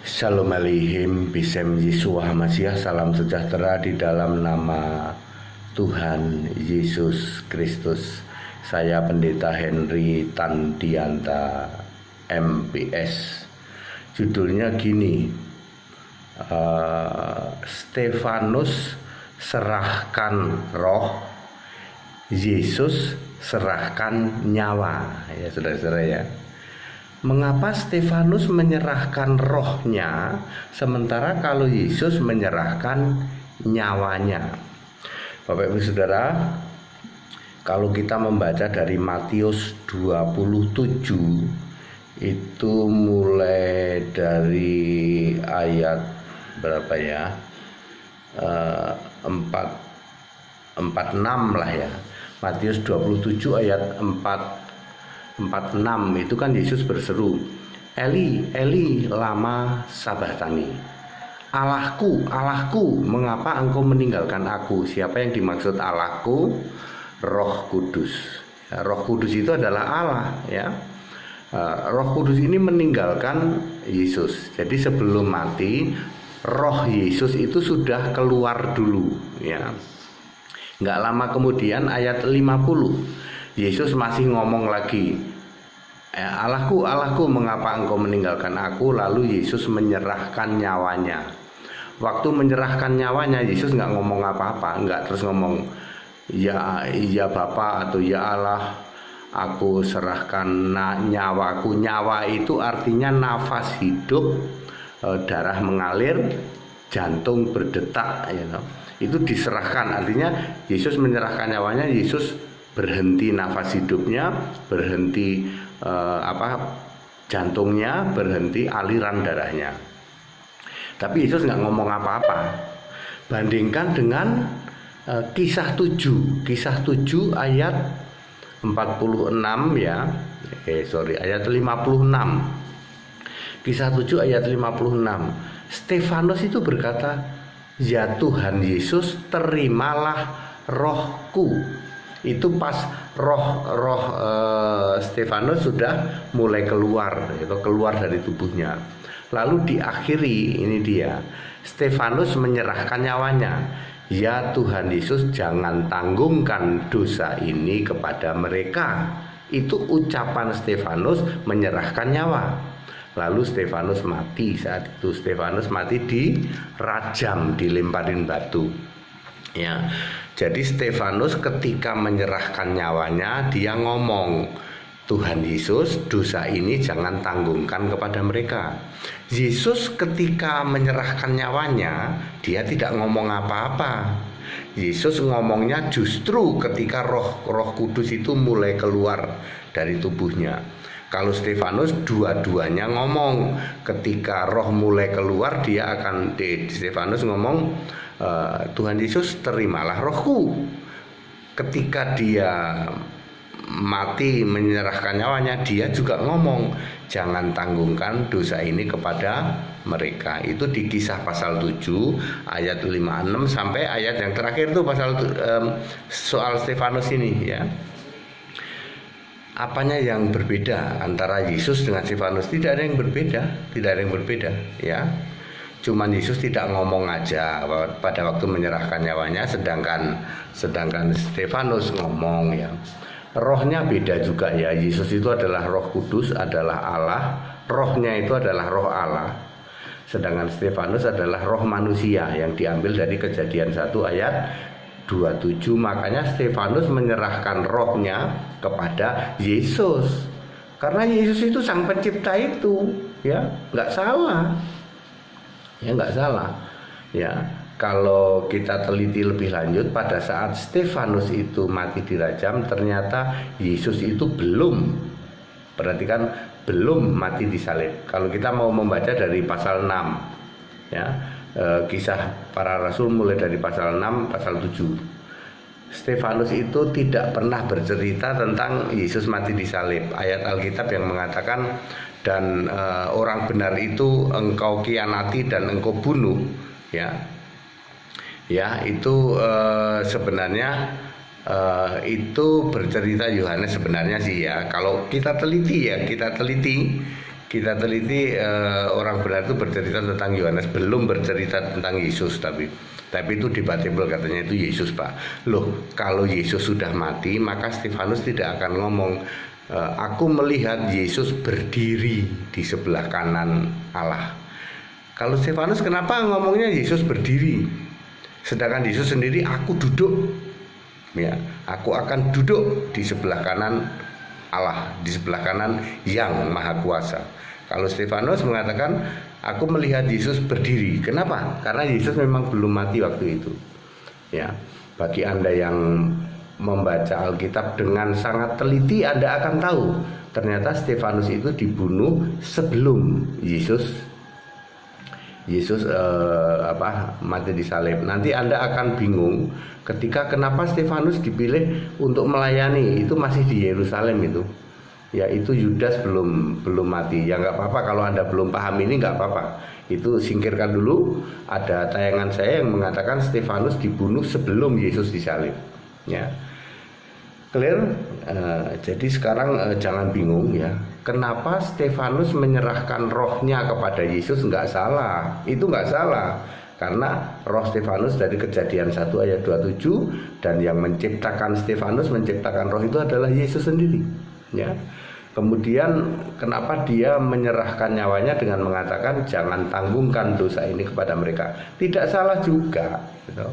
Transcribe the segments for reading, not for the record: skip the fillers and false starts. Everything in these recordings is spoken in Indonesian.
Shalom Aleichem, Bisem Yeshua Hamasiah, salam sejahtera di dalam nama Tuhan Yesus Kristus. Saya Pendeta Henry Tandianta MPS. Judulnya gini, Stefanus serahkan roh, Yesus serahkan nyawa. Ya saudara-saudara ya. Mengapa Stefanus menyerahkan rohnya, sementara kalau Yesus menyerahkan nyawanya? Bapak Ibu Saudara, kalau kita membaca dari Matius 27, itu mulai dari ayat berapa ya? 46 lah ya. Matius 27 ayat 46 itu kan Yesus berseru, Eli, Eli, lama sabachthani. Allahku, Allahku, mengapa engkau meninggalkan aku? Siapa yang dimaksud Allahku? Roh Kudus. Ya, Roh Kudus itu adalah Allah, ya. Roh Kudus ini meninggalkan Yesus. Jadi sebelum mati, Roh Yesus itu sudah keluar dulu, ya. Nggak lama kemudian ayat 50. Yesus masih ngomong lagi, Allahku, Allahku, mengapa engkau meninggalkan aku? Lalu Yesus menyerahkan nyawanya. Waktu menyerahkan nyawanya, Yesus nggak ngomong apa-apa, nggak terus ngomong, ya Bapa atau ya Allah, aku serahkan nyawaku. Nyawa itu artinya nafas hidup, darah mengalir, jantung berdetak, itu diserahkan. Artinya Yesus menyerahkan nyawanya, Yesus berhenti nafas hidupnya, berhenti jantungnya, berhenti aliran darahnya. Tapi Yesus nggak ngomong apa-apa. Bandingkan dengan kisah 7 ayat 46 ya. Ayat 56. Kisah 7 ayat 56. Stefanus itu berkata, "Ya Tuhan Yesus, terimalah rohku." Itu pas roh Stefanus sudah mulai keluar dari tubuhnya. Lalu diakhiri, ini dia, Stefanus menyerahkan nyawanya. Ya Tuhan Yesus, jangan tanggungkan dosa ini kepada mereka. Itu ucapan Stefanus menyerahkan nyawa. Lalu Stefanus mati. Saat itu Stefanus mati dirajam, dilemparin batu. Ya, jadi Stefanus ketika menyerahkan nyawanya, dia ngomong, Tuhan Yesus, dosa ini jangan tanggungkan kepada mereka. Yesus ketika menyerahkan nyawanya, dia tidak ngomong apa-apa. Yesus ngomongnya justru ketika roh Kudus itu mulai keluar dari tubuhnya. Kalau Stefanus dua-duanya ngomong, ketika roh mulai keluar Stefanus ngomong, Tuhan Yesus, terimalah rohku. Ketika dia mati menyerahkan nyawanya, dia juga ngomong, jangan tanggungkan dosa ini kepada mereka. Itu di Kisah pasal 7 ayat 56 sampai ayat yang terakhir itu pasal soal Stefanus ini ya. Apanya yang berbeda antara Yesus dengan Stefanus? Tidak ada yang berbeda, ya. Cuman Yesus tidak ngomong aja pada waktu menyerahkan nyawanya, sedangkan Stefanus ngomong ya. Rohnya beda juga ya. Yesus itu adalah Roh Kudus, adalah Allah. Rohnya itu adalah Roh Allah. Sedangkan Stefanus adalah roh manusia yang diambil dari Kejadian 1 ayat 27. Makanya Stefanus menyerahkan rohnya kepada Yesus. Karena Yesus itu sang pencipta itu, ya, nggak salah. Ya nggak salah. Ya, kalau kita teliti lebih lanjut, pada saat Stefanus itu mati dirajam, ternyata Yesus itu belum mati disalib. Kalau kita mau membaca dari pasal 6, ya, Kisah Para Rasul mulai dari pasal 6, pasal 7. Stefanus itu tidak pernah bercerita tentang Yesus mati disalib. Ayat Alkitab yang mengatakan, dan orang benar itu engkau kianati dan engkau bunuh, ya. Ya, itu sebenarnya itu bercerita Yohanes sebenarnya sih ya. Kalau kita teliti kita teliti, orang benar itu bercerita tentang Yohanes, belum bercerita tentang Yesus. Tapi itu debatable, katanya itu Yesus, Pak. Loh, kalau Yesus sudah mati, maka Stefanus tidak akan ngomong aku melihat Yesus berdiri di sebelah kanan Allah. Kalau Stefanus kenapa ngomongnya Yesus berdiri, sedangkan Yesus sendiri aku duduk, ya, aku akan duduk di sebelah kanan Allah, di sebelah kanan yang maha kuasa. Kalau Stefanus mengatakan aku melihat Yesus berdiri. Kenapa? Karena Yesus memang belum mati waktu itu. Ya, bagi Anda yang membaca Alkitab dengan sangat teliti, Anda akan tahu ternyata Stefanus itu dibunuh sebelum Yesus mati disalib. Nanti Anda akan bingung ketika kenapa Stefanus dipilih untuk melayani, itu masih di Yerusalem itu. Ya, itu Yudas belum mati. Ya nggak apa-apa, kalau Anda belum paham ini nggak apa-apa. Itu singkirkan dulu. Ada tayangan saya yang mengatakan Stefanus dibunuh sebelum Yesus disalib. Ya. Clear? Jadi sekarang jangan bingung ya. Kenapa Stefanus menyerahkan rohnya kepada Yesus? Nggak salah. Itu nggak salah. Karena roh Stefanus dari Kejadian 1 ayat 27, dan yang menciptakan Stefanus, menciptakan roh itu adalah Yesus sendiri. Ya. Kemudian kenapa dia menyerahkan nyawanya dengan mengatakan jangan tanggungkan dosa ini kepada mereka? Tidak salah juga, gitu.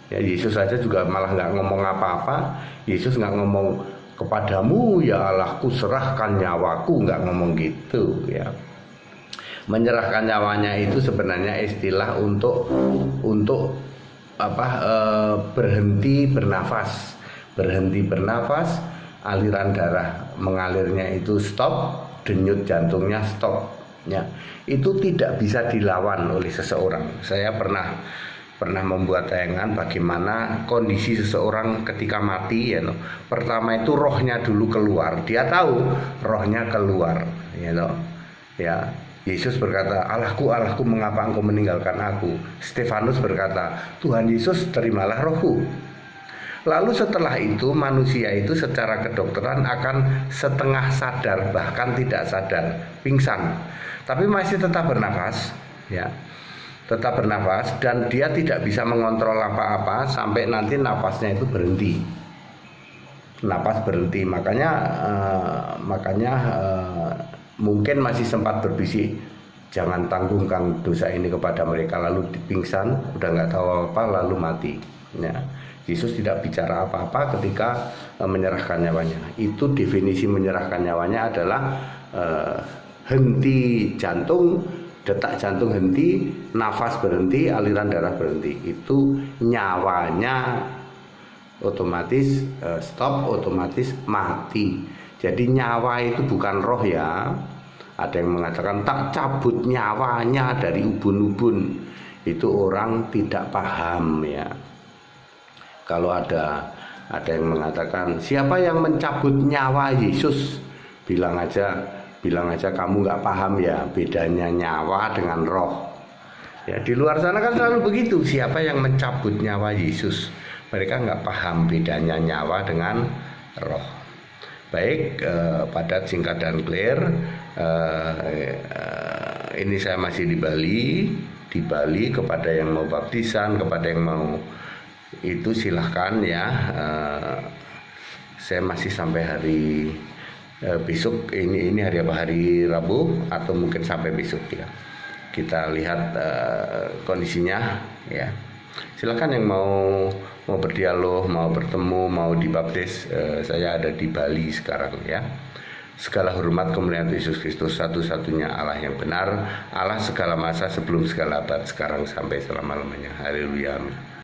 Ya, Yesus saja juga malah nggak ngomong apa-apa. Yesus nggak ngomong kepadamu ya Allahku serahkan nyawaku, nggak ngomong gitu, ya. Menyerahkan nyawanya itu sebenarnya istilah untuk berhenti bernafas, aliran darah mengalirnya itu stop, denyut jantungnya stop, ya. Itu tidak bisa dilawan oleh seseorang. Saya pernah membuat tayangan bagaimana kondisi seseorang ketika mati, ya. Pertama itu rohnya dulu keluar, dia tahu rohnya keluar, ya. Ya. Yesus berkata, Allahku, Allahku, mengapa engkau meninggalkan aku? Stefanus berkata, Tuhan Yesus, terimalah rohku. Lalu setelah itu manusia itu secara kedokteran akan setengah sadar, bahkan tidak sadar, pingsan, tapi masih tetap bernafas, ya, tetap bernafas, dan dia tidak bisa mengontrol apa-apa sampai nanti nafasnya itu berhenti, napas berhenti. Makanya mungkin masih sempat berbisik, jangan tanggungkan dosa ini kepada mereka, lalu dipingsan, udah nggak tahu apa, lalu mati. Ya. Yesus tidak bicara apa-apa ketika menyerahkan nyawanya. Itu definisi menyerahkan nyawanya adalah henti jantung, detak jantung henti, nafas berhenti, aliran darah berhenti. Itu nyawanya otomatis stop, otomatis mati. Jadi nyawa itu bukan roh, ya. Ada yang mengatakan tak cabut nyawanya dari ubun-ubun. Itu orang tidak paham, ya. Kalau ada yang mengatakan siapa yang mencabut nyawa Yesus, bilang aja kamu nggak paham, ya, bedanya nyawa dengan roh. Ya, di luar sana kan selalu begitu, siapa yang mencabut nyawa Yesus, mereka nggak paham bedanya nyawa dengan roh. Baik, padat, singkat, dan clear. Ini saya masih di Bali. Kepada yang mau baptisan, kepada yang mau itu silahkan, ya. Saya masih sampai hari besok. Ini hari apa? Hari Rabu atau mungkin sampai besok, ya. Kita lihat kondisinya, ya. Silakan yang mau berdialog, mau bertemu, mau dibaptis. Saya ada di Bali sekarang, ya. Segala hormat kemuliaan Yesus Kristus, satu-satunya Allah yang benar, Allah segala masa, sebelum segala abad, sekarang sampai selama-lamanya. Haleluya.